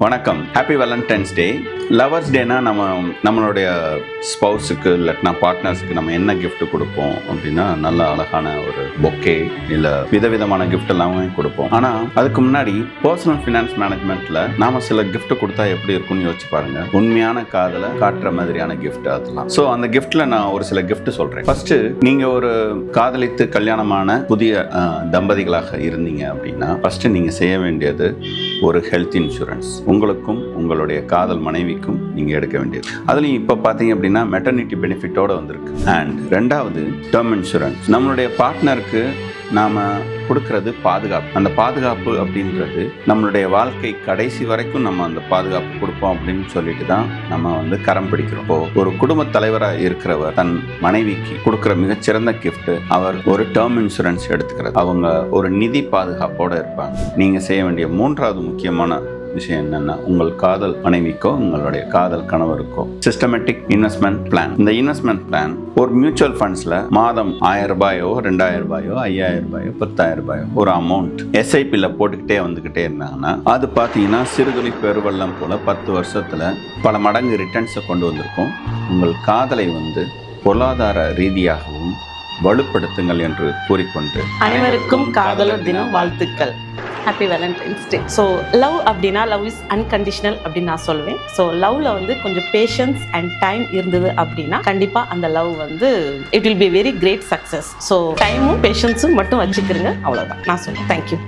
வணக்கம். Happy Valentine's டே. Lovers டேனா நம்மளுடைய ஸ்பௌஸுக்கு இல்லாட்டினா பார்ட்னர்ஸுக்கு நம்ம என்ன gift கொடுப்போம் அப்படின்னா நல்ல அழகான ஒரு பொக்கே இல்லை விதவிதமான gift எல்லாமே கொடுப்போம். ஆனால் அதுக்கு முன்னாடி பர்சனல் ஃபினான்ஸ் மேனேஜ்மெண்ட்டில் நாம் சில gift கொடுத்தா எப்படி இருக்கும்னு யோசிச்சு பாருங்க. உண்மையான காதலை காட்டுற மாதிரியான gift அதெல்லாம். ஸோ அந்த கிஃப்ட்டில் நான் ஒரு சில gift சொல்கிறேன். ஃபர்ஸ்ட்டு நீங்கள் ஒரு காதலித்து கல்யாணமான புதிய தம்பதிகளாக இருந்தீங்க அப்படின்னா ஃபர்ஸ்ட்டு நீங்கள் செய்ய வேண்டியது ஒரு ஹெல்த் இன்சூரன்ஸ். உங்களுக்கும் உங்களுடைய காதல் மனைவிக்கும் நீங்க எடுக்க வேண்டியது. அதுலயும் இப்ப பாத்தீங்க அப்படின்னா மெட்டர்னிட்டி பெனிஃபிட்டோட வந்திருக்கு. அண்ட் ரெண்டாவது டேர்ம் இன்சூரன்ஸ். நம்மளுடைய பார்ட்னருக்கு நாம கொடுக்கறது பாதுகாப்பு. அந்த பாதுகாப்பு அப்படின்றது நம்மளுடைய வாழ்க்கை கடைசி வரைக்கும் நம்ம அந்த பாதுகாப்பு கொடுப்போம் அப்படின்னு சொல்லிட்டு தான் நம்ம கரம் பிடிக்கிறோம். ஒரு குடும்ப தலைவராக இருக்கிறவர் தன் மனைவிக்கு கொடுக்கிற மிகச்சிறந்த கிஃப்ட் அவர் ஒரு டேர்ம் இன்சூரன்ஸ் எடுத்துக்கிறது. அவங்க ஒரு நிதி பாதுகாப்போட இருப்பாங்க. நீங்க செய்ய வேண்டிய மூன்றாவது முக்கியமான விஷயம் என்னன்னா உங்கள் காதல் மனைவிக்கோ உங்களுடைய காதல் கணவருக்கோ சிஸ்டமேட்டிக் இன்வெஸ்ட்மெண்ட் பிளான். இந்த இன்வெஸ்ட்மெண்ட் பிளான் ஒரு மியூச்சுவல் ஃபண்ட்ஸ்ல மாதம் 1000 ரூபாயோ 2000 ரூபாயோ 5000 ரூபாயோ 10000 ரூபாயோ ஒரு அமௌண்ட் எஸ்ஐபியில் போட்டுக்கிட்டே வந்துகிட்டே இருந்தாங்கன்னா அது பார்த்தீங்கன்னா சிறுதுளி பெருவெள்ளம் போல 10 வருஷத்துல பல மடங்கு ரிட்டர்ன்ஸை கொண்டு வந்திருக்கும். உங்கள் காதலை பொருளாதார ரீதியாகவும் வலுப்படுத்துங்கள் என்று கூறிக்கொண்டு அனைவருக்கும் காதலர் தினம் வாழ்த்துக்கள். ஹாப்பி வேலண்டைன்ஸ் டே. ஸோ லவ் அப்படின்னா லவ் இஸ் அன்கண்டிஷனல் அப்படின்னு நான் சொல்லுவேன். ஸோ லவ்வில் கொஞ்சம் பேஷன்ஸ் அண்ட் டைம் இருந்தது அப்படின்னா கண்டிப்பாக அந்த love it will be very great success. So டைமும் பேஷன்ஸும் மட்டும் வச்சுக்கிறங்க, அவ்வளோதான் நான் சொல்லுவேன். தேங்க்யூ.